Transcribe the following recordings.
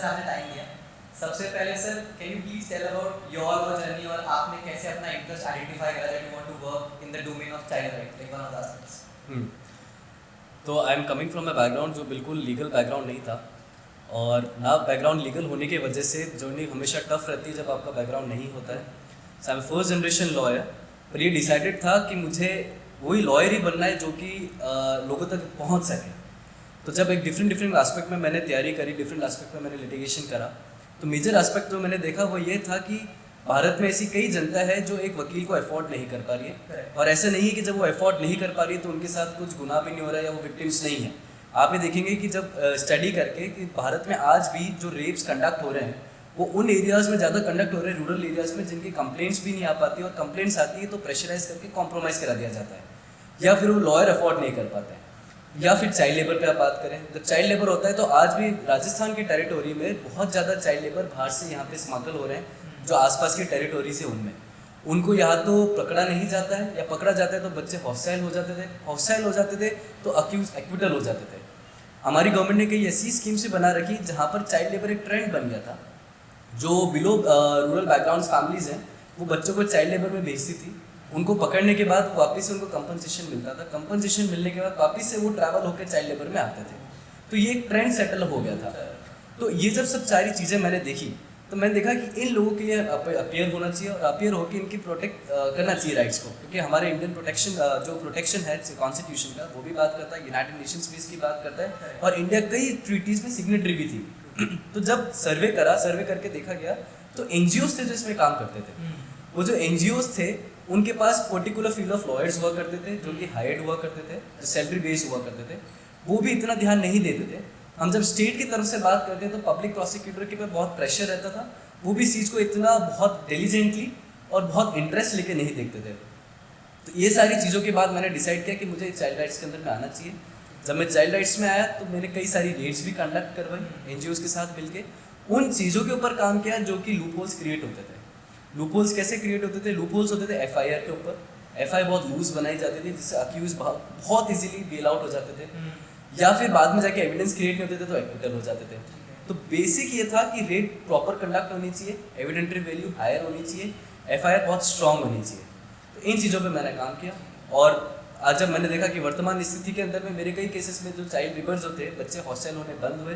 से आपने टाइम दिया। सबसे पहले sir can you please tell about your law journey और आपने कैसे अपना इंटरेस्ट आइडेंटिफाई करा that you want to work in the domain of child right like one of the aspects. तो I am coming from a background जो बिल्कुल legal background नहीं था, और ना बैकग्राउंड लीगल होने की वजह से जर्नी हमेशा टफ रहती है जब आपका बैकग्राउंड नहीं होता है। So I am first generation lawyer, पर ये डिसाइडेड था कि मुझे वही लॉयर ही बनना है जो कि लोगों तक पहुंच सके। तो जब एक डिफरेंट एस्पेक्ट में मैंने तैयारी करी, डिफरेंट एस्पेक्ट में मैंने लिटिगेशन करा, तो मेजर एस्पेक्ट जो मैंने देखा वो ये था कि भारत में ऐसी कई जनता है जो एक वकील को अफोर्ड नहीं कर पा रही है, और ऐसा नहीं है कि जब वो अफोर्ड नहीं कर पा रही है तो उनके साथ कुछ गुनाह भी नहीं हो रहा है या वो विक्टिम्स नहीं है। आप ये देखेंगे कि जब स्टडी करके कि भारत में आज भी जो रेप्स कंडक्ट हो रहे हैं वो उन एरियाज़ में ज़्यादा कंडक्ट हो रहे हैं, रूरल एरियाज़ में, जिनकी कंप्लेंट्स भी नहीं आ पाती, और कंप्लेंट्स आती है तो प्रेशराइज करके कॉम्प्रोमाइज़ करा दिया जाता है, या फिर वो लॉयर अफोर्ड नहीं कर पाते हैं। या फिर चाइल्ड लेबर पे आप बात करें, जब चाइल्ड लेबर होता है तो आज भी राजस्थान की टेरिटोरी में बहुत ज़्यादा चाइल्ड लेबर बाहर से यहाँ पे स्मगल हो रहे हैं, जो आसपास की टेरिटोरी से उनमें उनको यहाँ तो पकड़ा नहीं जाता है, या पकड़ा जाता है तो बच्चे हॉस्टाइल हो जाते थे तो एक्विटल हो जाते थे। हमारी गवर्नमेंट ने कई ऐसी स्कीम्स भी बना रखी जहाँ पर चाइल्ड लेबर एक ट्रेंड बन गया था। जो बिलो रूरल बैकग्राउंड फैमिलीज हैं वो बच्चों को चाइल्ड लेबर में भेजती थी, उनको पकड़ने के बाद वापस से उनको कंपनसेशन मिलता था, कंपनसेशन मिलने के बाद वापस से वो ट्रैवल होकर चाइल्ड लेबर में आते थे। तो ये एक ट्रेंड सेटल हो गया था। तो ये जब सब सारी चीज़ें मैंने देखी तो मैंने देखा कि इन लोगों के लिए अपियर होना चाहिए, और अपियर होकर इनकी प्रोटेक्ट करना चाहिए राइट्स को, क्योंकि हमारे इंडियन प्रोटेक्शन है कॉन्स्टिट्यूशन का, वो भी बात करता है, यूनाइटेड नेशंस भी इसकी बात करता है, और इंडिया कई ट्रीटीज़ में सिग्नेटरी भी थी। तो जब सर्वे करके देखा गया तो एनजीओज थे जो इसमें काम करते थे। वो जो एनजीओज थे उनके पास पर्टिकुलर फील्ड ऑफ लॉयर्स हुआ करते थे जो कि हायर्ड हुआ करते थे, जो सैलरी बेस्ड हुआ करते थे, वो भी इतना ध्यान नहीं देते थे। हम जब स्टेट की तरफ से बात करते हैं तो पब्लिक प्रोसिक्यूटर के पे बहुत प्रेशर रहता था, वो भी इस चीज़ को इतना बहुत डिलीजेंटली और बहुत इंटरेस्ट लेके नहीं देखते थे। तो ये सारी चीज़ों के बाद मैंने डिसाइड किया कि मुझे चाइल्ड राइट्स के अंदर में आना चाहिए। जब मैं चाइल्ड राइट्स में आया तो मैंने कई सारी रेट्स भी कंडक्ट करवाई एनजीओज के साथ मिलके, उन चीज़ों के ऊपर काम किया जो कि लूप होल्स क्रिएट होते थे। लूप होल्स कैसे क्रिएट होते थे? लूप होल्स होते थे एफआईआर के ऊपर, एफआईआर बहुत लूज बनाई जाती थी जिससे अक्यूज बहुत इजीली बेल आउट हो जाते थे, या फिर बाद में जाके एविडेंस क्रिएट नहीं होते थे तो एक्विटल हो जाते थे। तो बेसिक ये था कि रेट प्रॉपर कंडक्ट होनी चाहिए, एविडेंटरी वैल्यू हायर होनी चाहिए, एफआईआर बहुत स्ट्रांग होनी चाहिए। तो इन चीज़ों पे मैंने काम किया, और आज जब मैंने देखा कि वर्तमान स्थिति के अंदर में मेरे कई केसेस में जो चाइल्ड लेबर्स होते हैं, बच्चे हॉस्टल होने बंद हुए,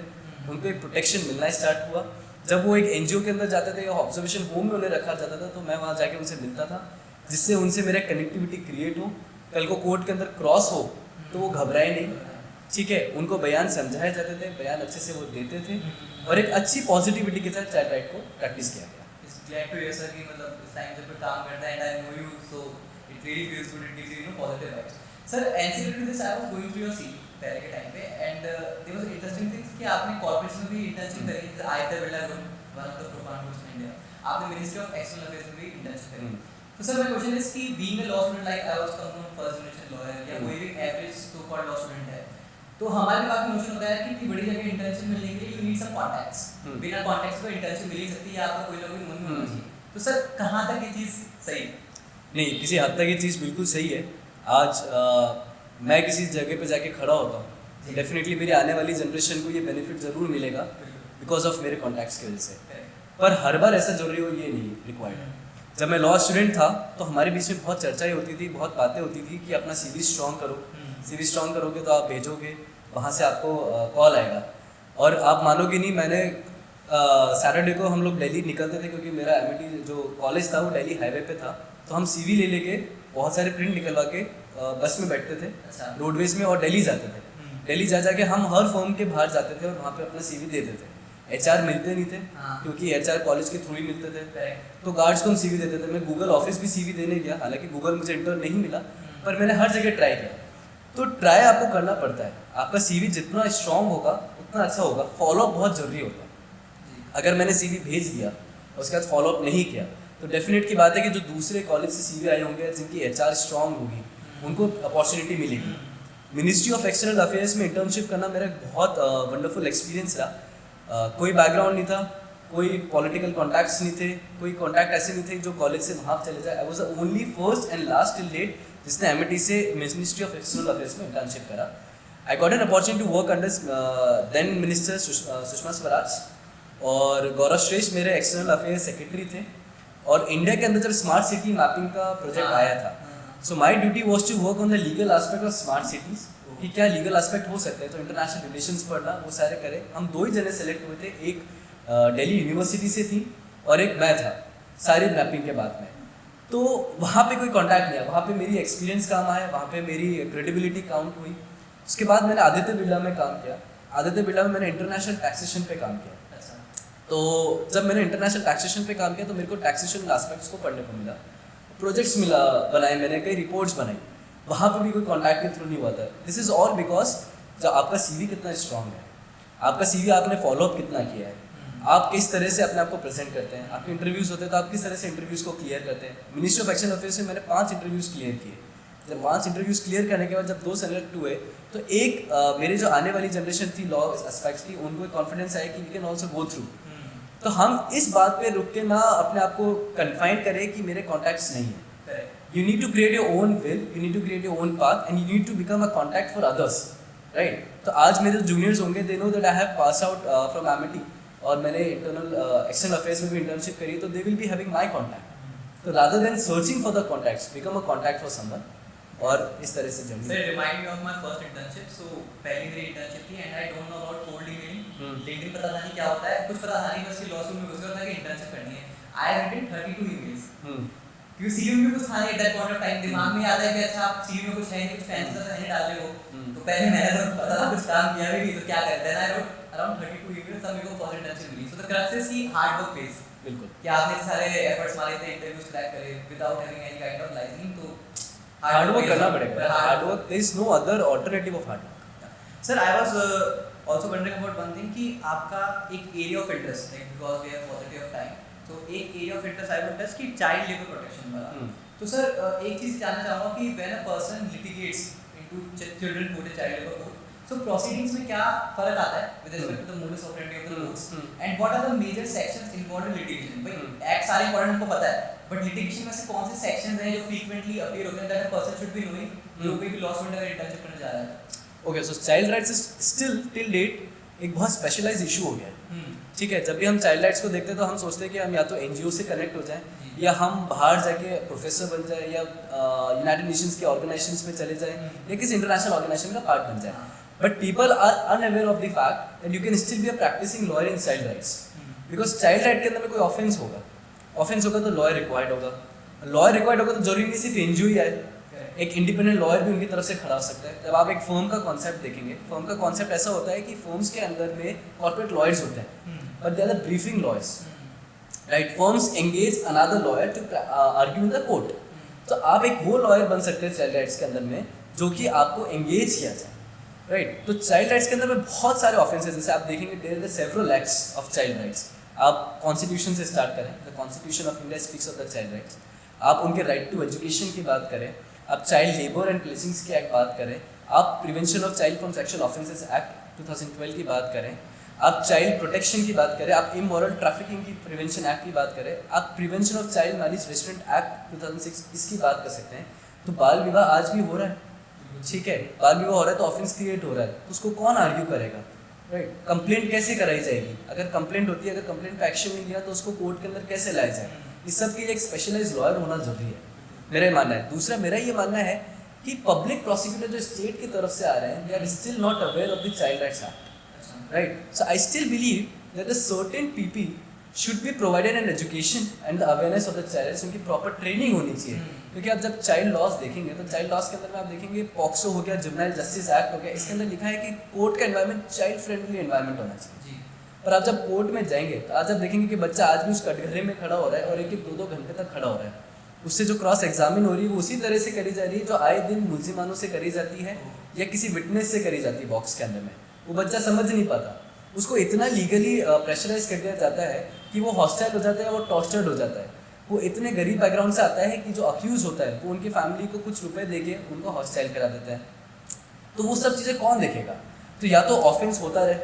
उनको एक प्रोटेक्शन मिलना स्टार्ट हुआ। जब वो एक एनजीओ के अंदर जाते थे या ऑब्जर्वेशन होम में उन्हें रखा जाता था तो मैं वहाँ जाके उनसे मिलता था, जिससे उनसे मेरा कनेक्टिविटी क्रिएट हो, कल को कोर्ट के अंदर क्रॉस हो तो वो घबराए नहीं, ठीक है, उनको बयान समझाए जाते थे, बयान अच्छे से वो देते थे, और एक अच्छी पॉजिटिविटी के साथ चाइल्ड राइट को प्रैक्टिस किया गया। Glad to hear sir कि मतलब इस टाइम जब काम करता है and I know you so it really feels good, it gives you positive vibes. Sir, ancillary to this I was going through your CV पहले के टाइम पे and there was interesting things कि आपने corporation में भी internship करी, जैसे आयकर Birla group one of the profound groups in India, आपने मिनिस्ट्री ऑफ एक्सटर्नल अफेयर्स में भी इंटर्नशिप करी। तो सर माय क्वेश्चन इज कि being a law student like I was come from first generation lawyer या कोई भी average so called law student है, तो हमारे पास नोशन होता है कि इतनी बड़ी जगह इंटर्नशिप मिलने के लिए यू नीड सम कॉन्टैक्ट्स, बिना कॉन्टैक्ट्स को इंटर्नशिप मिल ही सकती है, आपका कोई ना कोई मन में होना चाहिए। तो सर कहाँ तक ये चीज़ सही? नहीं, किसी हद तक ये चीज़ बिल्कुल सही है। आज मैं किसी जगह पे जाके खड़ा होता हूँ, डेफिनेटली मेरी आने वाली जनरेशन को ये बेनिफिट ज़रूर मिलेगा बिकॉज ऑफ मेरे कॉन्टैक्ट्स की वजह से, पर हर बार ऐसा जरूरी हो ये नहीं रिक्वायर्ड। जब मैं लॉ स्टूडेंट था तो हमारे बीच में बहुत चर्चाएं होती थी, बहुत बातें होती थी कि अपना सीवी स्ट्रॉन्ग करो, सीवी स्ट्रॉन्ग करोगे तो आप भेजोगे, वहाँ से आपको कॉल आएगा। और आप मानोगे नहीं, मैंने सैटरडे को हम लोग दिल्ली निकलते थे क्योंकि मेरा एमआईटी जो कॉलेज था वो दिल्ली हाईवे पे था, तो हम सीवी ले लेके बहुत सारे प्रिंट निकलवा के बस में बैठते थे रोडवेज में और दिल्ली जाते थे। दिल्ली जा जाके हम हर फर्म के बाहर जाते थे और वहाँ पे अपना सीवी देते थे। एचआर मिलते नहीं थे क्योंकि एचआर कॉलेज के थ्रू ही मिलते थे, तो गार्ड्स को हम सीवी देते थे। मैं गूगल ऑफिस भी सीवी देने गया, हालांकि गूगल मुझे इंटर्न नहीं मिला, पर मैंने हर जगह ट्राई किया। तो ट्राई आपको करना पड़ता है, आपका सीवी जितना स्ट्रॉन्ग होगा उतना अच्छा होगा। फॉलोअप बहुत ज़रूरी होता है। अगर मैंने सीवी भेज दिया और उसके बाद फॉलोअप नहीं किया तो डेफिनेट की बात है कि जो दूसरे कॉलेज से सीवी आए होंगे जिनकी एचआर स्ट्रॉन्ग होगी उनको अपॉर्चुनिटी मिलेगी। मिनिस्ट्री ऑफ एक्सटर्नल अफेयर्स में इंटर्नशिप करना मेरा एक बहुत वंडरफुल एक्सपीरियंस रहा। कोई बैकग्राउंड नहीं था, कोई पॉलिटिकल कॉन्टैक्ट्स नहीं थे, कोई कॉन्टैक्ट ऐसे नहीं थे जो कॉलेज से वहाँ चले जाए। I was the only first and last till date जिसने एमआईटी से मिनिस्ट्री ऑफ एक्सटर्नल अफेयर्स में इंटर्नशिप करा। I got an opportunity to work under then minister Sushma Swaraj और गौरव श्रेष्ठ मेरे एक्सटर्नल अफेयर्स सेक्रेटरी थे। और इंडिया के अंदर जब स्मार्ट सिटी मैपिंग का प्रोजेक्ट आया था, so my duty was to work on the legal aspect of smart cities, कि क्या लीगल एस्पेक्ट हो सकते हैं, तो इंटरनेशनल रिलेशंस पढ़ना, वो सारे करे। हम 2 ही जने सेलेक्ट हुए थे, एक दिल्ली यूनिवर्सिटी से थी और एक मैं था, सारी मैपिंग के बाद में। तो वहाँ पे कोई कांटेक्ट नहीं है, वहाँ पे मेरी एक्सपीरियंस काम आया, वहाँ पे मेरी क्रेडिबिलिटी काउंट हुई। उसके बाद मैंने आदित्य बिरला में काम किया। आदित्य बिरला में मैंने इंटरनेशनल टैक्सेशन पे काम किया। तो जब मैंने इंटरनेशनल टैक्सेशन पे काम किया तो मेरे को टैक्सेशन एस्पेक्ट्स को पढ़ने को मिला, प्रोजेक्ट्स मिला, बनाए मैंने, कई रिपोर्ट्स बनाई। वहाँ पे भी कोई कॉन्टैक्ट के थ्रू नहीं हुआ था। दिस इज़ ऑल बिकॉज जब आपका सीवी कितना स्ट्रॉन्ग है, आपका सीवी आपने फॉलोअप कितना किया है, आप किस तरह से अपने आप को प्रेजेंट करते हैं, आपके इंटरव्यूज़ होते हैं तो आप किस तरह से इंटरव्यूज़ को क्लियर करते हैं। मिनिस्ट्री ऑफ एक्शन अफेयर्स में मैंने 5 इंटरव्यूज़ क्लियर किए। जब 5 इंटरव्यूज़ क्लियर करने के बाद जब 2 सेलेक्ट हुए तो एक मेरे जो आने वाली जनरेशन थी लॉ एस्पेक्ट्स की, उनको एक कॉन्फिडेंस आया कि we can also go through. तो हम इस बात पे रुक के ना अपने आप को कन्फाइन करें कि मेरे कॉन्टैक्ट्स नहीं है। You need to create your own will, you need to create your own path and you need to become a contact for others, right. तो आज मेरे जूनियर्स होंगे, they know that I have pass out from Amity और मैंने internal external Affairs में भी internship करी, तो they will be having my contact. तो rather than searching for the contacts, become a contact for someone, और इस तरह से journey. Sir remind me of my first internship. So पहली मेरी इंटर्नशिप थी and I don't know about cold emailing. LinkedIn पता था नहीं क्या होता है, कुछ पता था नहीं, बस ये लॉ स्कूल में घुस गया था कि इंटर्नशिप करनी है। आई हैव रिटन 32 ईमेल्स, क्योंकि सीवी में कुछ था नहीं at that point of time. दिमाग में आता है कि अच्छा आप सीवी में कुछ है नहीं, कुछ फैंसी सा नहीं डाल रहे हो। तो पहले मैंने तो पता था कुछ काम किया भी नहीं, तो क्या करते हैं। आई रोट अराउंड 32 ईमेल्स, तब मेरे को फर्स्ट इंटर्नशिप मिली। सो द क्रक्स इज की हार्ड वर्क फेज, बिल्कुल, कि आपने सारे एफर्ट्स मारे थे, इंटरव्यूज क्रैक करे without having any kind of liaisoning. तो हार्ड वर्क करना पड़ेगा, hard work, there is no other alternative of hard work. Sir I was also wondering about one thing, कि आपका एक area of interest, like because we have positive of time, तो एक area of interest I would touch कि child labour protection वाला। तो sir एक चीज जानना चाहूंगा कि when a person litigates into children court, child labour court, so proceedings में क्या फर्क आता है with respect to the modus operandi of the courts, and what are the major sections involved in litigation? भाई एक्ट सारे important हमको पता है, बट लिटिगेशन में से कौन से सेक्शंस हैं जो फ्रीक्वेंटली अपीयर होते हैं that a person should be knowing, जो कोई भी लॉ स्टूडेंट अगर इंटर्नशिप करने जा रहा है? Okay, so child rights is still till date एक बहुत स्पेशलाइज इशू हो गया है। ठीक है, जब भी हम चाइल्ड राइट्स को देखते हैं तो हम सोचते हैं कि हम या तो एनजीओ से कनेक्ट हो जाएं, या हम बाहर जाके प्रोफेसर बन जाए, या यूनाइटेड नेशंस के ऑर्गेनाइजेशंस में चले जाएं, या किसी इंटरनेशनल ऑर्गेनाइजेशन का पार्ट बन जाए। But people are unaware of the fact that you can still be a practising lawyer in child rights, because child right के अंदर में कोई ऑफेंस होगा तो लॉयर रिक्वायर्ड होगा। लॉयर रिक्वायर्ड होगा तो जरूरी नहीं सिर्फ एनजीओ ही आए, एक इंडिपेंडेंट लॉयर भी उनकी तरफ से खड़ा हो सकता है। जब आप एक फर्म का कॉन्सेप्ट देखेंगे, फर्म का कॉन्सेप्ट ऐसा होता है कि फर्म्स के अंदर में कॉर्पोरेट लॉयर्स होते हैं, but they are the briefing lawyers, right. Firms engage another lawyer to argue in the court. तो आप एक वो लॉयर बन सकते हैं चाइल्ड राइट्स के अंदर में जो कि आपको एंगेज किया जाए, राइट। तो चाइल्ड राइट्स के अंदर में बहुत सारे ऑफेंसेस, जैसे आप देखेंगे there are several acts of child rights. आप कॉन्स्टिट्यूशन से स्टार्ट करें, the constitution of India speaks of the child rights. आप उनके राइट टू एजुकेशन की बात करें, आप चाइल्ड लेबर एंड प्लेसिंग्स की एक्ट बात करें, आप prevention of child from sexual offences act 2012 की बात करें, आप चाइल्ड प्रोटेक्शन की बात करें, आप इमोरल ट्रैफिकिंग की प्रिवेंशन एक्ट की बात करें, आप prevention of child marriage restaurant act 2006 इसकी बात कर सकते हैं। तो बाल विवाह आज भी हो रहा है, ठीक है, बाल विवाह हो रहा है तो ऑफेंस क्रिएट हो रहा है, तो उसको कौन आर्ग्यू करेगा, राइट। कंप्लेंट कैसे कराई जाएगी, अगर कंप्लेंट होती है, अगर कंप्लेंट पे एक्शन नहीं लिया तो उसको कोर्ट के अंदर कैसे लाया जाए? इस सब के लिए एक स्पेशलाइज्ड लॉयर होना जरूरी है, मेरा ये मानना है। दूसरा मेरा ये मानना है कि पब्लिक प्रोसिक्यूटर जो स्टेट की तरफ से आ रहे हैं, they are still not aware of the child rights act, right. So I still believe that the certain people should be provided an education and the awareness of the child, उनकी proper training होनी चाहिए। क्योंकि आप जब child laws देखेंगे तो child laws के अंदर में आप देखेंगे पॉक्सो हो गया, जुवेनाइल जस्टिस एक्ट हो गया, इसके अंदर लिखा है कि कोर्ट का एनवायरनमेंट चाइल्ड फ्रेंडली एनवायरनमेंट होना चाहिए। पर आप जब कोर्ट में जाएंगे तो आज आप देखेंगे कि बच्चा आज भी उस कटघरे में खड़ा हो रहा है और 1-2 घंटे तक खड़ा हो रहा है, उससे जो क्रॉस एग्जामिन हो रही है वो उसी तरह से करी जा रही है जो आए दिन मुल्जिमानों से करी जाती है या किसी विटनेस से करी जाती है बॉक्स के अंदर में। वो बच्चा समझ नहीं पाता, उसको इतना लीगली प्रेशराइज कर दिया जाता है कि वो हॉस्टाइल हो जाता है, वो टॉर्चर्ड हो जाता है। वो इतने गरीब बैकग्राउंड से आता है कि जो अक्यूज होता है वो उनकी फैमिली को कुछ रुपए देके उनको हॉस्टाइल करा देता है। तो वो सब चीज़ें कौन देखेगा? तो या तो ऑफेंस होता रहे,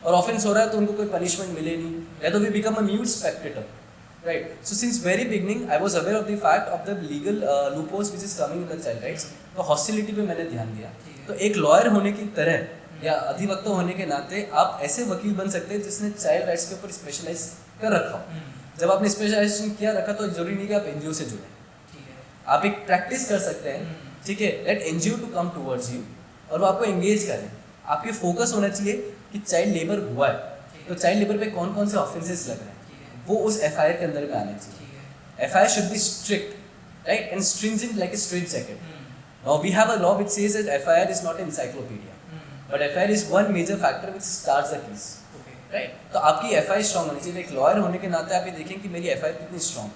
और ऑफेंस हो रहा है तो उनको कोई पनिशमेंट मिले नहीं, या तो we become a mute spectator, right. So since very beginning I was aware of the fact of the legal loopholes which is coming in the child rights. तो हॉस्टिलिटी पे मैंने ध्यान दिया। तो एक लॉयर होने की तरह या अधिवक्ता होने के नाते आप ऐसे वकील बन सकते हैं जिसने चाइल्ड राइट्स के ऊपर स्पेशलाइज कर रखा हो। जब आपने स्पेशलाइजेशन किया रखा तो जरूरी नहीं कि आप एनजीओ से जुड़े, आप एक प्रैक्टिस कर सकते हैं, ठीक है, let NGO to come towards you और वो आपको एंगेज करें। आपके फोकस होना चाहिए कि चाइल्ड लेबर हुआ है तो चाइल्ड लेबर पे कौन कौन से ऑफेंसेस लग रहे हैं वो उस एफआईआर के अंदर में आने चाहिए। FIR should be strict, right, and stringent like a straight jacket. Now we have a law which says that FIR is not an encyclopedia, but FIR is one major factor which starts the case. Right, तो आपकी FIR strong होनी चाहिए। एक lawyer होने के नाते आप ये देखें कि मेरी एफआईआर कितनी स्ट्रॉन्ग,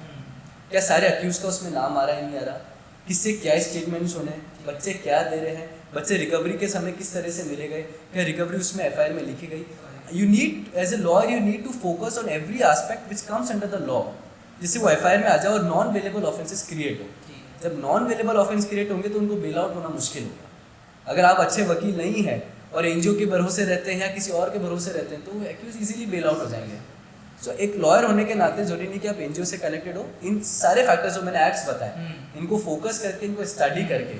क्या सारे अक्यूज का उसमें नाम आ रहा है नहीं आ रहा, किससे क्या स्टेटमेंट्स होने, बच्चे क्या दे रहे हैं, बच्चे रिकवरी के समय किस तरह से मिले गए, क्या रिकवरी उसमें एफआईआर में लिखी गई। You need as a lawyer you need to focus on every aspect which comes under the law, जिससे वो एफआईआर में आ जाए और नॉन वेलेबल ऑफेंसेस क्रिएट हो। जब नॉन वेलेबल ऑफेंस क्रिएट होंगे तो उनको बेल आउट होना मुश्किल होगा। अगर आप अच्छे वकील नहीं हैं और एनजीओ के भरोसे रहते हैं या किसी और के भरोसे रहते हैं तो वो एक्यूज इजीली बेल आउट हो जाएंगे। सो एक लॉयर होने के नाते जरूरी नहीं कि आप एनजीओ से कनेक्टेड हो। इन सारे फैक्टर्स जो मैंने एक्ट्स बताए इनको फोकस करके, इनको स्टडी करके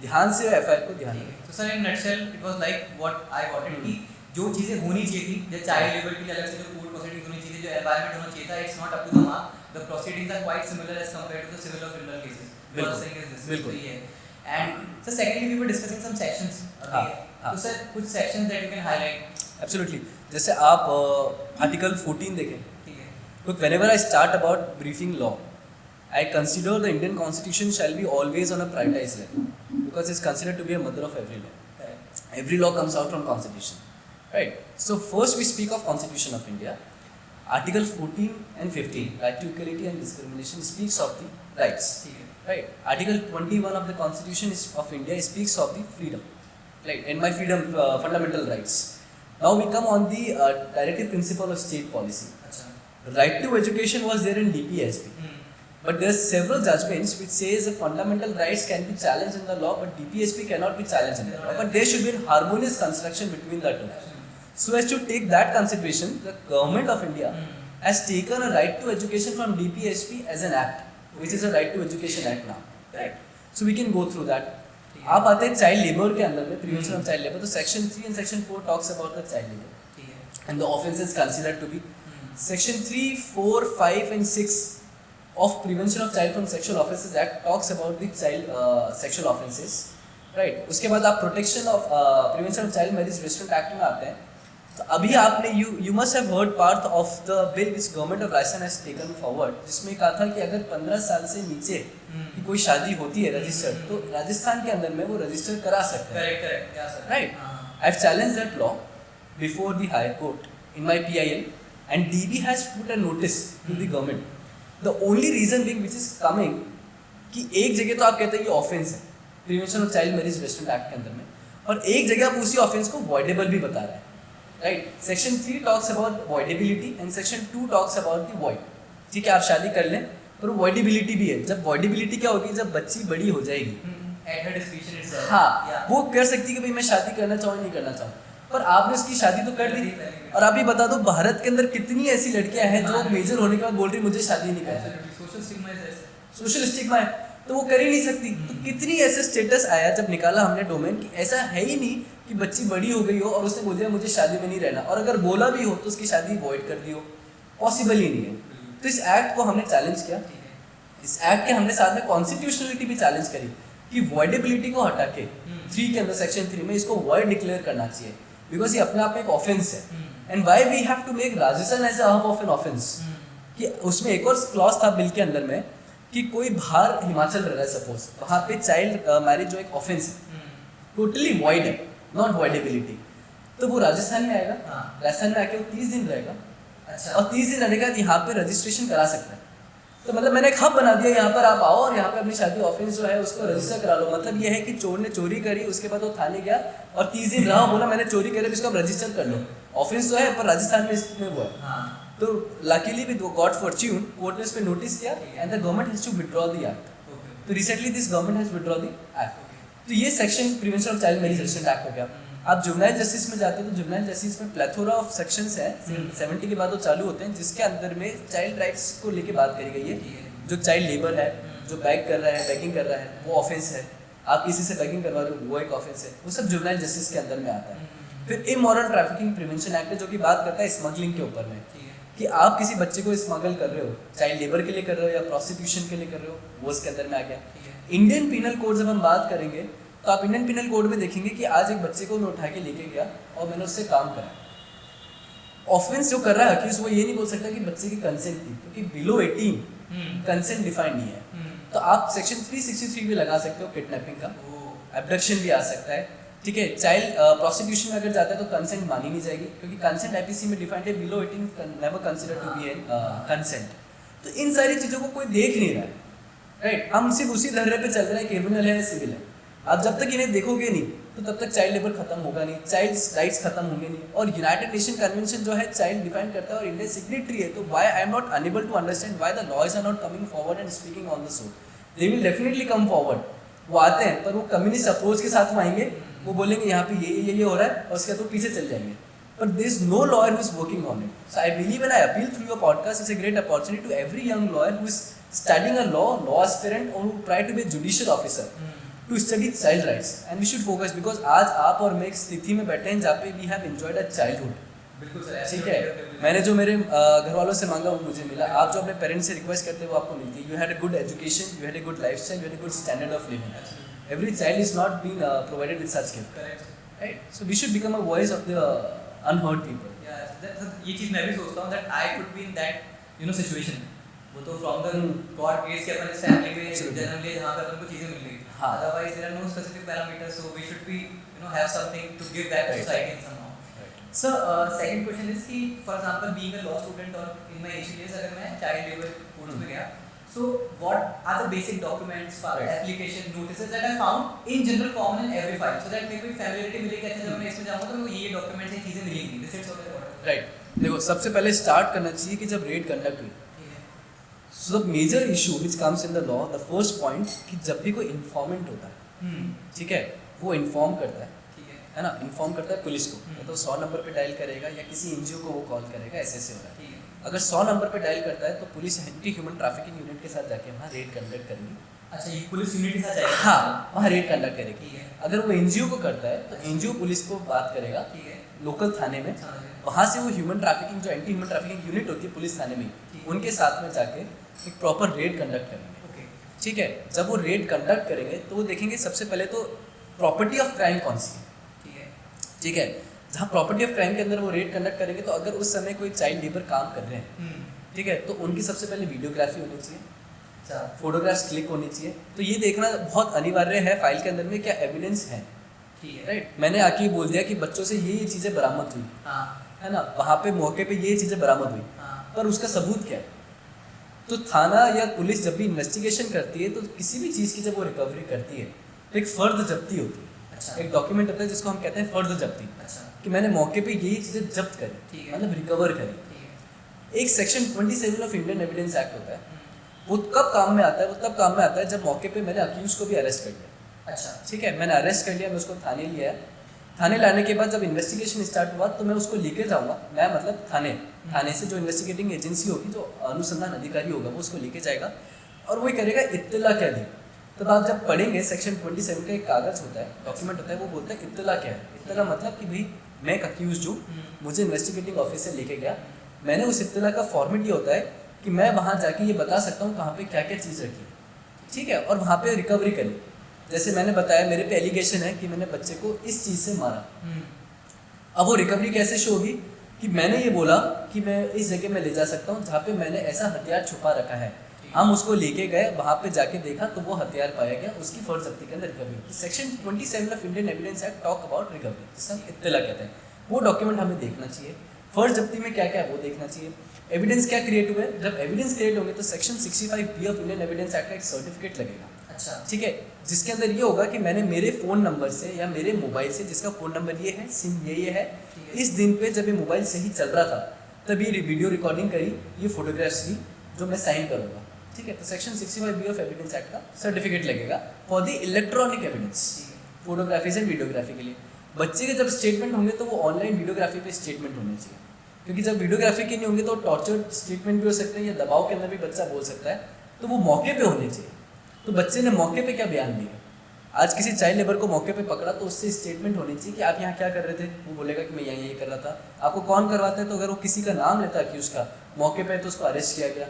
ध्यान से एफआईआर को ध्यान रखें। तो sir in nutshell it was like what I got it कि जो चीजें होनी चाहिए थी, जो चाइल्ड लेबर के लिए अलग से जो कोर्ट प्रोसीडिंग्स होनी चाहिए, जो एनवायरनमेंट होना चाहिए था, it's not up to the mark. The proceedings are quite similar as compared to the civil और क्रिमिनल केसेस। बिल्कुल। And sir secondly we were discussing some sections, तो सर कुछ sections that you can highlight. Absolutely, जैसे आप article 14 देखें। ठीक है, Look, whenever I start about briefing law, I consider the Indian Constitution shall be always on a prioritized level because it's considered to be a mother of every law. correct, Every law comes out from Constitution, right? So first we speak of Constitution of India. Article 14 and 15, right to equality and discrimination, speaks of the rights, ठीक है, right? Article 21 of the Constitution of India speaks of the freedom, right? And my freedom, fundamental rights. Now we come on the directive principle of state policy. अच्छा, Right to education was there in DPSP, but there are several judgments which says the fundamental rights can be challenged in the law, but DPSP cannot be challenged in the law. But there should be a harmonious construction between the two. So as to take that consideration, the government of India has taken a right to education from DPSP as an act, which is a right to education act now. Right? So we can go through that. आप आते हैं child labour के अंदर में, prevention of child labour, तो section 3 and section 4 talks about the child labor ठीक है, and the offences considered to be section 3, 4, 5 and 6 of Prevention of Child from Sexual Offences Act talks about the child sexual offences, right? उसके बाद आप protection of prevention of child marriage restrict act में आते हैं। तो अभी आपने you must have heard part of the bill which government of Rajasthan has taken forward, जिसमें कहा था कि अगर 15 साल से नीचे की कोई शादी होती है रजिस्टर्ड तो राजस्थान के अंदर में वो रजिस्टर करा सकते हैं, करेक्ट करेक्ट, क्या sir, right? I have challenged that law before the High Court in my PIL, and DB has put a notice to the government. The only reason being which is coming कि एक जगह तो आप कहते हैं ये offence है prevention of child marriage restrict act के अंदर में, और एक जगह आप उसी ऑफेंस को वॉइडेबल भी बता रहे हैं, right? Section 3 talks about voidability and section 2 talks about the void. ठीक है, आप शादी कर लें पर वॉइडेबिलिटी भी है। जब वॉइडेबिलिटी क्या होगी, जब बच्ची बड़ी हो जाएगी, एट हर डिस्क्रिप्शन इटसेल्फ, हाँ, वो कर सकती है कि भाई मैं शादी करना चाहूँ नहीं करना चाहूँ, पर आपने उसकी शादी तो कर ली। और आप ये बता दो भारत के अंदर कितनी ऐसी लड़कियां हैं जो मेजर होने के बाद बोल रही मुझे शादी नहीं करनी, social stigma is there, social stigma है तो वो कर ही नहीं सकती। तो कितनी ऐसे स्टेटस आया जब निकाला हमने डोमेन कि ऐसा है ही नहीं कि बच्ची बड़ी हो गई हो और उसने बोल दिया मुझे शादी में नहीं रहना, और अगर बोला भी हो तो उसकी शादी वॉइड कर दी हो, पॉसिबल ही नहीं है। तो इस एक्ट को हमने चैलेंज किया, इस एक्ट के हमने साथ में कॉन्स्टिट्यूशनलिटी भी चैलेंज करी कि वॉइडेबिलिटी को हटा के 3 के अंदर सेक्शन 3 में इसको वॉइड डिक्लेयर करना चाहिए, बिकॉज ये अपने आप में एक ऑफेंस है। And why we have to make Rajasthan as a hub of an offence, कि उसमें एक और क्लॉज था बिल के अंदर में कि कोई बाहर हिमाचल रह रहा है सपोज, वहाँ पे चाइल्ड मैरिज जो एक ऑफेंस है टोटली वॉइड है, नॉट वॉइडेबिलिटी, तो वो राजस्थान में आएगा, राजस्थान में आके वो 30 दिन रहेगा, अच्छा, और 30 दिन रहने के बाद यहाँ पे रजिस्ट्रेशन करा सकता है। तो मतलब मैंने एक हब बना दिया, यहाँ पर आप आओ और यहाँ पे अपनी शादी ऑफेंस जो है उसको रजिस्टर करा लो। मतलब ये है कि चोर ने चोरी करी, उसके बाद वो थाने गया और 30 दिन रहा, बोला मैंने चोरी करी, इसको आप रजिस्टर कर लो। ऑफेंस तो है पर राजस्थान में इसमें वो है। हाँ, तो luckily with God fortune court ने इस पे नोटिस किया and the government has to withdraw the act. तो recently this government has withdraw the act. तो ये section prevention of child marriage restrict act हो गया। आप जुवेनाइल जस्टिस में जाते हैं तो जुवेनाइल जस्टिस में प्लेथोरा ऑफ सेक्शंस हैं, 70 के बाद वो चालू होते हैं, जिसके अंदर में चाइल्ड राइट्स को लेके बात करी गई है। जो चाइल्ड लेबर है, जो बैग कर रहा है, बैगिंग कर रहा है, वो ऑफेंस है। आप किसी से बैगिंग करवा रहे हो वो एक ऑफेंस है, वो सब जुवेनाइल जस्टिस के अंदर में आता है। फिर इमोरल ट्रैफिकिंग प्रिवेंशन एक्ट है जो कि बात करता है स्मगलिंग के ऊपर में, ठीक है। कि आप किसी बच्चे को स्मगल कर रहे हो, चाइल्ड लेबर के लिए कर रहे हो या प्रोस्टिट्यूशन के लिए कर रहे हो, वो इसके अंदर में आ गया। ठीक है। इंडियन पिनल कोड जब हम बात करेंगे तो आप इंडियन पिनल कोड में देखेंगे कि आज एक बच्चे को मैं उठा के लेके गया और मैंने उससे काम करा। ऑफेंस जो कर रहा है कि वो ये नहीं बोल सकता कि बच्चे की कंसेंट थी, क्योंकि बिलो 18 कंसेंट डिफाइंड नहीं है। तो आप सेक्शन 363 भी लगा सकते हो किडनैपिंग का, एब्डक्शन भी आ सकता है, ठीक है। चाइल्ड प्रोस्टिट्यूशन में अगर जाता है तो कंसेंट मानी नहीं जाएगी, क्योंकि कंसेंट आईपीसी में डिफाइंड है, below 18 never consider to be an consent. तो इन सारी चीज़ों को कोई देख नहीं रहा है, राइट। हम सिर्फ उसी धर्रे पे चल रहे हैं क्रिमिनल है या सिविल है। आप जब तक इन्हें देखोगे नहीं तो तब तक चाइल्ड लेबर खत्म होगा नहीं, चाइल्ड राइट्स खत्म होंगे नहीं। और यूनाइटेड नेशन कन्वेंशन जो है चाइल्ड डिफाइन करता है और इंडिया सिग्नेटरी है, तो why I am not able to understand why the laws are not coming forward and speaking on the so. They will definitely come forward, वो आते हैं पर वो कम्युनिस्ट अप्रोच के साथ आएंगे, वो बोलेंगे यहाँ पे ये हो रहा है और उसके बाद वो पीछे चल जाएंगे। But there is no lawyer who is working on it. So I believe and I appeal through your podcast, it's a great opportunity to every young lawyer who is studying a law aspirant or who try to be a judicial officer to study child rights. And we should focus because आज आप और मैं एक स्थिति में बैठे हैं जहाँ पे we have enjoyed our childhood. बिल्कुल सर, ठीक है। मैंने जो मेरे घर वालों से मांगा वो मुझे मिला, आप जो अपने पेरेंट्स से रिक्वेस्ट करते हैं वो आपको मिलती है। You had a good education, you had a good lifestyle, you had a good standard of living. Every child is not being provided with such gift. Correct. Right? So we should become a voice of the unheard people. ये चीज़ मैं भी सोचता हूँ that I could be in that situation. वो तो from the God grace के अपन इस family में जन्म लिए जहाँ पे अपन को चीज़ें मिल गई। हाँ। Otherwise there are no specific parameters, so we should be have something to give back to society in somehow. So second question is कि for example being a law student or in my initial years अगर मैं child labor course में गया, so what are the basic documents, application notices that I found in general common in every file, so that मेरे को familiarity मिलेगी कि अच्छा जब मैं इसमें जाऊँगा तो मेरे को ये documents ये चीज़ें मिलेंगी। This is what right. देखो सबसे पहले स्टार्ट करना चाहिए कि जब रेड कंडक्ट हुई, so the major issue which comes in the law, the first point कि जब भी कोई इन्फॉर्मेंट होता है, ठीक है, वो इन्फॉर्म करता है ना, इन्फॉर्म करता है पुलिस को, तो 100 नंबर पे डायल करेगा या किसी एनजीओ को वो कॉल करेगा, ऐसे हो रहा है। अगर 100 नंबर पे डायल करता है तो police anti human trafficking unit के साथ जाके वहाँ रेड कंडक्ट करेगी। अच्छा, ये पुलिस यूनिट के साथ जाएगा? हाँ, वहाँ रेड कंडक्ट करेगी। अगर वो एनजीओ को करता है तो एनजीओ पुलिस को बात करेगा लोकल थाने में, वहाँ से वो ह्यूमन ट्रैफिकिंग जो एंटी ह्यूमन ट्रैफिकिंग यूनिट होती है पुलिस थाने में, उनके साथ में जाके एक प्रॉपर रेड कंडक्ट करेंगे। ठीक है, जब वो रेड कंडक्ट करेंगे तो वो देखेंगे सबसे पहले तो प्रॉपर्टी ऑफ क्राइम कौन सी है। ठीक है, जहाँ प्रॉपर्टी ऑफ क्राइम के अंदर वो रेड कंडक्ट करेंगे तो अगर उस समय कोई चाइल्ड लेबर काम कर रहे हैं, ठीक है, तो उनकी सबसे पहले वीडियोग्राफी होनी चाहिए, फोटोग्राफ्स क्लिक होनी चाहिए। तो ये देखना बहुत अनिवार्य है फाइल के अंदर में क्या एविडेंस है। ठीक है, राइट। मैंने आके बोल दिया कि बच्चों से ये चीज़ें बरामद हुई, है ना, वहाँ पे मौके पे ये चीज़ें बरामद हुई, पर उसका सबूत क्या है। तो थाना या पुलिस जब भी इन्वेस्टिगेशन करती है तो किसी भी चीज़ की जब वो रिकवरी करती है तो एक फ़र्द जब्ती होती है। अच्छा। एक डॉक्यूमेंट होता है जिसको हम कहते हैं फ़र्द जब्ती। अच्छा। कि मैंने मौके पे यही चीज़ें जब्त करी, मतलब रिकवर करी। एक section 27 of Indian evidence act होता है, वो कब काम में आता है, वो तब काम में आता है जब मौके पे मैंने अक्यूज को भी अरेस्ट कर लिया। अच्छा। ठीक है, मैंने अरेस्ट कर लिया, मैं उसको थाने लिया, थाने लाने के बाद जब इन्वेस्टिगेशन स्टार्ट हुआ तो मैं उसको लेके जाऊँगा, मैं मतलब थाने से जो इन्वेस्टिगेटिंग एजेंसी होगी, जो अनुसंधान अधिकारी होगा, वो उसको लेके जाएगा और वही करेगा इत्तला क्या दी। तब आप जब पढ़ेंगे सेक्शन 27 का एक कागज़ होता है, डॉक्यूमेंट होता है, वो बोलता है इत्तला क्या है। इत्तला मतलब कि भाई मैं एक अक्यूज हूँ, मुझे इन्वेस्टिगेटिंग ऑफिसर लेके गया, मैंने उस इत्तला का फॉर्मेट ये होता है कि मैं वहाँ जाके ये बता सकता हूँ कहाँ पे क्या क्या चीज़ रखी है, ठीक है, और वहाँ पे रिकवरी करी। जैसे मैंने बताया मेरे पे एलिगेशन है कि मैंने बच्चे को इस चीज़ से मारा। अब वो रिकवरी कैसे शो होगी कि मैंने ये बोला कि मैं इस जगह में ले जा सकता हूँ जहाँ पे मैंने ऐसा हथियार छुपा रखा है। हम उसको लेके गए, वहाँ पे जाके देखा तो वो हथियार पाया गया, उसकी फर्ज जब्ती के अंदर recovery. Section 27 of Indian evidence act talk about recovery, जिसे हम इत्तला कहते हैं। वो डॉक्यूमेंट हमें देखना चाहिए। फर्ज जब्ती में क्या क्या है वो देखना चाहिए। एविडेंस क्या क्रिएट हुए, जब एविडेंस क्रिएट होंगे तो section 65B of Indian evidence act का एक सर्टिफिकेट लगेगा। अच्छा। ठीक है, जिसके अंदर ये होगा कि मैंने मेरे फ़ोन नंबर से या मेरे मोबाइल से, जिसका फ़ोन नंबर ये है, सिम ये है, इस दिन पे जब ये मोबाइल सही चल रहा था तब ये वीडियो रिकॉर्डिंग करी, ये फोटोग्राफ्स ली जो मैं साइन करूँगा। ठीक है, तो section 65B of evidence act का सर्टिफिकेट लगेगा for the electronic evidence, photography से वीडियोग्राफी के लिए। बच्चे के जब स्टेटमेंट होंगे तो वो ऑनलाइन वीडियोग्राफी पे स्टेटमेंट होने चाहिए, क्योंकि जब वीडियोग्राफी के नहीं होंगे तो टॉर्चर स्टेटमेंट भी हो सकते हैं या दबाव के अंदर भी बच्चा बोल सकता है, तो वो मौके पे होने चाहिए। तो बच्चे ने मौके पे क्या बयान दिया, आज किसी चाइल्ड लेबर को मौके पे पकड़ा तो उससे स्टेटमेंट होनी चाहिए कि आप यहाँ क्या कर रहे थे, वो बोलेगा कि मैं यहाँ ये कर रहा था। आपको कौन करवाता है, तो अगर वो किसी का नाम लेता है कि उसका मौके पे, तो उसको अरेस्ट किया गया,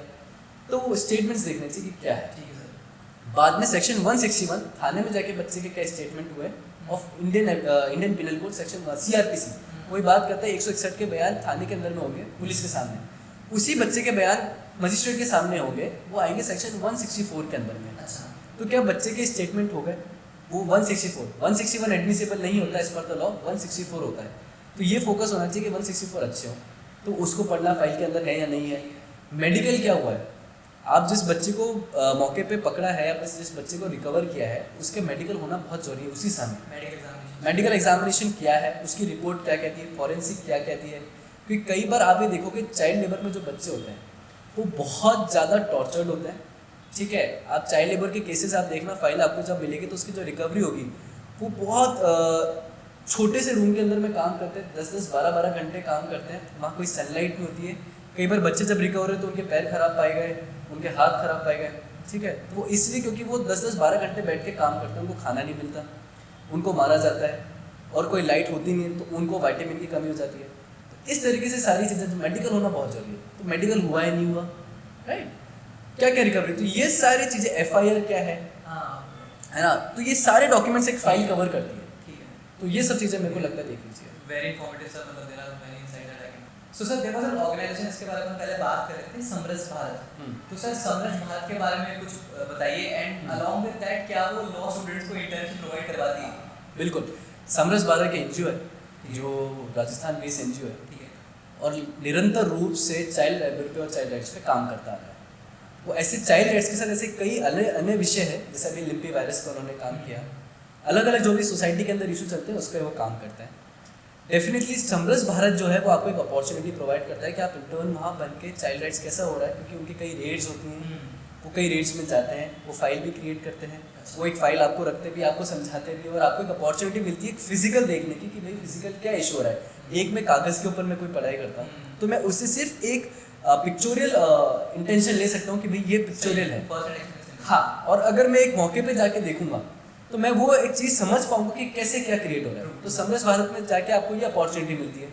तो वो स्टेटमेंट्स देखने चाहिए कि क्या है। ठीक है सर। बाद में सेक्शन 161 थाने में जाके बच्चे के क्या स्टेटमेंट हुए of Indian penal code section CRPC, वही बात करता है 161 के बयान थाने के अंदर में होंगे पुलिस के सामने, उसी बच्चे के बयान मजिस्ट्रेट के सामने होंगे, वो आएंगे सेक्शन 164 के अंदर में। अच्छा। तो क्या बच्चे के स्टेटमेंट हो गए, वो 161 एडमिसेबल नहीं होता एज पर द लॉ, 164 होता है। तो ये फोकस होना चाहिए कि 164 अच्छे हो, तो उसको पढ़ना फाइल के अंदर है या नहीं है। मेडिकल क्या हुआ है, आप जिस बच्चे को मौके पे पकड़ा है या जिस बच्चे को रिकवर किया है उसके मेडिकल होना बहुत जरूरी है उसी समय। मेडिकल एग्जामिनेशन क्या है, उसकी रिपोर्ट क्या कहती है, फॉरेंसिक क्या कहती है। क्योंकि कई बार आप ये देखो कि चाइल्ड लेबर में जो बच्चे होते हैं वो बहुत ज़्यादा टॉर्चर्ड होते हैं, ठीक है। आप चाइल्ड लेबर के केसेस आप देखना, फाइल आपको जब मिलेगी तो उसकी जो रिकवरी होगी वो बहुत छोटे से रूम के अंदर में काम करते हैं, 10-10, 12-12 घंटे काम करते हैं, वहाँ कोई सनलाइट नहीं होती है। कई बार बच्चे जब रिकवर हुए तो उनके पैर खराब पाए गए, उनके हाथ खराब पाए गए, ठीक है। तो वो इसलिए क्योंकि वो 10-10, 12 घंटे बैठ के काम करते हैं, उनको खाना नहीं मिलता, उनको मारा जाता है, और कोई लाइट होती नहीं है तो उनको विटामिन की कमी हो जाती है। तो इस तरीके से सारी चीज़ें, मेडिकल होना बहुत जरूरी है। तो मेडिकल हुआ या नहीं हुआ, राइट, क्या क्या रिकवरी, तो ये सारी चीज़ें, FIR क्या है ना, तो ये सारे डॉक्यूमेंट्स एक फाइल कवर करती है, ठीक है। तो ये सब चीज़ें मेरे को लगता है देखनी चाहिए। वेरी इन्फॉर्मेटिव सर, मतलब देना very inside I can. So sir there was an organisation, इसके बारे में हम पहले बात कर रहे थे, समरस भारत। तो सर समरस भारत के बारे में कुछ बताइए, एंड अलोंग विद दैट क्या वो लॉ स्टूडेंट्स को इंटर्नशिप प्रोवाइड करवाती है? बिल्कुल, समरस भारत के NGO है जो राजस्थान बेस्ड NGO है, ठीक है। और निरंतर रूप से चाइल्ड लेबर पे और चाइल्ड राइट्स पे काम करता आ रहा है। वो ऐसे चाइल्ड राइट्स के साथ ऐसे कई अन्य विषय है, जैसे अभी लिम्पी वायरस पर उन्होंने काम किया, अलग अलग जो भी सोसाइटी के अंदर इशू चलते हैं उस पर वो काम करते हैं। डेफिनेटली समरस भारत जो है वो आपको एक अपॉर्चुनिटी प्रोवाइड करता है कि आप इंटर्न वहाँ बन के चाइल्ड राइट्स कैसा हो रहा है, क्योंकि उनकी कई रेड्स होती हैं, वो कई रेड्स में जाते हैं, वो फाइल भी क्रिएट करते हैं, वो एक फाइल आपको रखते भी, आपको समझाते भी, और आपको एक अपॉर्चुनिटी मिलती है फिजिकल देखने की कि भाई फिजिकल क्या इशू हो रहा है। एक मैं कागज़ के ऊपर मैं कोई पढ़ाई करता हूँ तो मैं उससे सिर्फ एक पिक्चोरियल इंटेंशन ले सकता हूँ कि भाई ये पिक्चोरियल है, हाँ। और अगर मैं एक मौके पे जाके देखूंगा तो मैं वो एक चीज़ समझ पाऊंगा कि कैसे क्या क्रिएट हो रहा है। तो समरस भारत में जाके आपको ये अपॉर्चुनिटी मिलती है।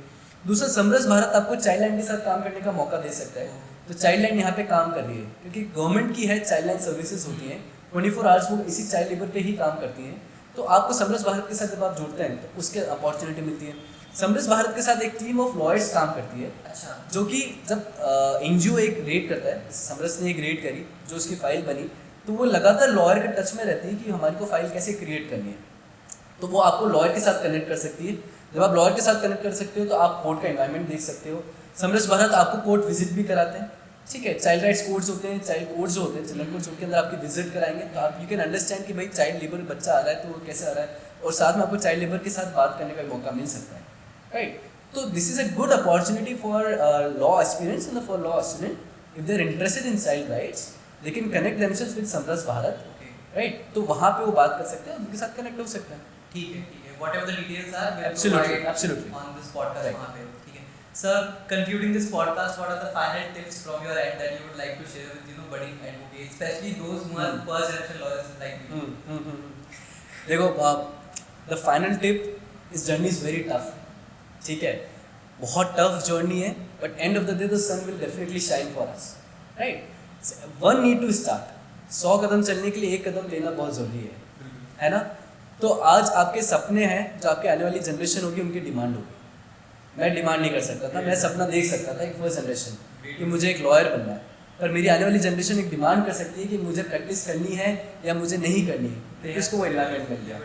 दूसरा, समरस भारत आपको चाइल्ड लाइन के साथ काम करने का मौका दे सकता है। तो चाइल्ड लाइन यहाँ पे काम कर रही है क्योंकि गवर्नमेंट की है, चाइल्ड लाइन सर्विसेज होती हैं 24 आवर्स, वो इसी चाइल्ड लेबर पे ही काम करती हैं। तो आपको समरस भारत के साथ जब आप जुड़ते हैं तो उसके अपॉर्चुनिटी मिलती है। समरस भारत के साथ एक टीम ऑफ लॉयर्स काम करती है। अच्छा। जो कि जब NGO एक रेड करता है, समरस ने एक रेड करी, जो उसकी फाइल बनी, तो वो लगातार लॉयर के टच में रहती है कि हमारी को फाइल कैसे क्रिएट करनी है। तो वो आपको लॉयर के साथ कनेक्ट कर सकती है। जब आप लॉयर के साथ कनेक्ट कर सकते हो तो आप कोर्ट का एनवायरनमेंट देख सकते हो। समरस भारत आपको कोर्ट विजिट भी कराते हैं, ठीक है। चाइल्ड राइट्स कोर्ट्स होते हैं, चाइल्ड कोर्ट्स जो होते हैं, चिल्ड्रन कोर्ट्स, उनके अंदर आपकी विजिट कराएंगे तो आप यू कैन अंडरस्टैंड कि भाई चाइल्ड लेबर बच्चा आ रहा है तो वो कैसे आ रहा है, और साथ में आपको चाइल्ड लेबर के साथ बात करने का मौका मिल सकता है, राइट। तो this is a good opportunity for law aspirants and for law student. If they are interested in child rights they can connect themselves with Samras Bharat, right. तो वहाँ पे वो बात कर सकते हैं, उनके साथ कनेक्ट हो सकते हैं। ठीक है, ठीक है। Whatever the details are, we'll Absolutely, provide absolutely. on this podcast Right. वहाँ पे, ठीक है। Sir, concluding this podcast, what are the final tips from your end that you would like to share with budding advocates, especially those who are first generation lawyers like me? देखो, the final tip, इस journey is very tough, ठीक है। बहुत tough journey है, but end of the day the sun will definitely shine for us, right. One need to start. 100 कदम चलने के लिए एक कदम लेना बहुत ज़रूरी है ना। तो आज आपके सपने हैं, जो आपके आने वाली जनरेशन होगी उनकी डिमांड होगी। मैं डिमांड नहीं कर सकता था, मैं सपना देख सकता था एक फर्स्ट जनरेशन कि मुझे एक लॉयर बनना है, पर मेरी आने वाली जनरेशन एक डिमांड कर सकती है कि मुझे प्रैक्टिस करनी है या मुझे नहीं करनी है, तो इसको वो एनवायरमेंट मिल गया।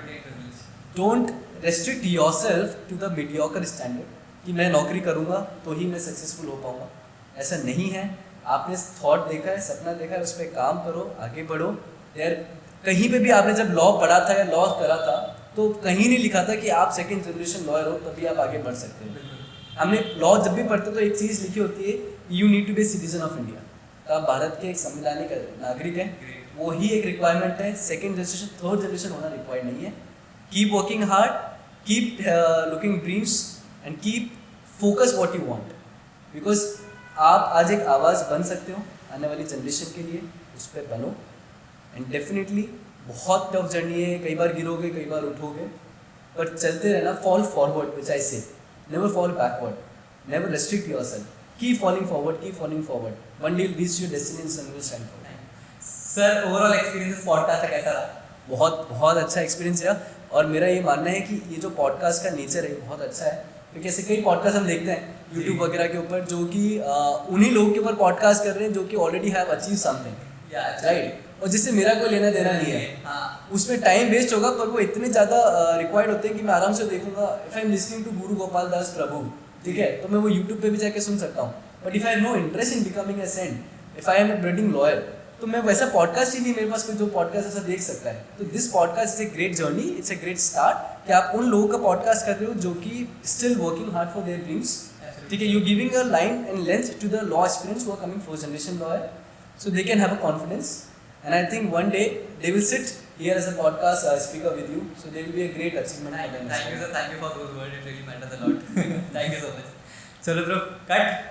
Don't restrict yourself to the mediocre standard कि मैं नौकरी करूँगा तो ही मैं सक्सेसफुल हो पाऊँगा, ऐसा नहीं है। आपने थॉट देखा है, सपना देखा है, उस पर काम करो, आगे बढ़ो। यार कहीं पे भी आपने जब लॉ पढ़ा था या लॉ करा था तो कहीं नहीं लिखा था कि आप सेकंड जनरेशन लॉयर हो तभी आप आगे बढ़ सकते हो। हमने लॉ जब भी पढ़ते तो एक चीज़ लिखी होती है, you need to be citizen of India. तो आप भारत के एक संवैधानिक नागरिक हैं, वो ही एक रिक्वायरमेंट है। सेकंड जनरेशन, थर्ड जनरेशन होना रिक्वायर्ड नहीं है। Keep working hard, keep looking dreams and keep focus what you want, because आप आज एक आवाज़ बन सकते हो आने वाली जनरेशन के लिए, उस पर बनो। एंड डेफिनेटली बहुत टफ जर्नी है, कई बार गिरोगे कई बार उठोगे, पर चलते रहना, फॉल फॉरवर्ड विच आई से, never fall backward, never restrict yourself, keep falling forward, one day you'll reach your destination and will stand for it. Sir overall experience podcast का कैसा रहा? बहुत बहुत अच्छा एक्सपीरियंस रहा, और मेरा ये मानना है कि ये जो पॉडकास्ट का नेचर है बहुत अच्छा है, क्योंकि ऐसे कई पॉडकास्ट हम देखते हैं यूट्यूब वगैरह के ऊपर जो कि उन्हीं लोगों के ऊपर पॉडकास्ट कर रहे हैं जो कि already have achieve something, right, और जिससे मेरा कोई लेना देना नहीं है, उसमें टाइम वेस्ट होगा, पर वो इतने ज़्यादा रिक्वायर्ड होते हैं कि मैं आराम से देखूंगा. If I am listening to Guru Gopal दास प्रभु, ठीक है, तो मैं वो यूट्यूब पे भी जाके सुन सकता हूँ. But if I have no interest in becoming a saint, if I am a budding lawyer, तो मैं वैसा पॉडकास्ट ही नहीं मेरे पास कोई जो पॉडकास्ट ऐसा देख सकता है. तो this podcast is a great journey, it's a great start कि आप उन लोगों का पॉडकास्ट कर रहे हो जो कि still working hard for their dreams, ठीक है, you giving a line and length to the law aspirants who are coming first generation lawyer, so they can have a confidence, and I think one day they will sit here as a podcast speaker with you, so there will be a great achievement for them. Thank you sir, thank you for those words, it really matters a lot. Thank you so much. Chalo bro, cut.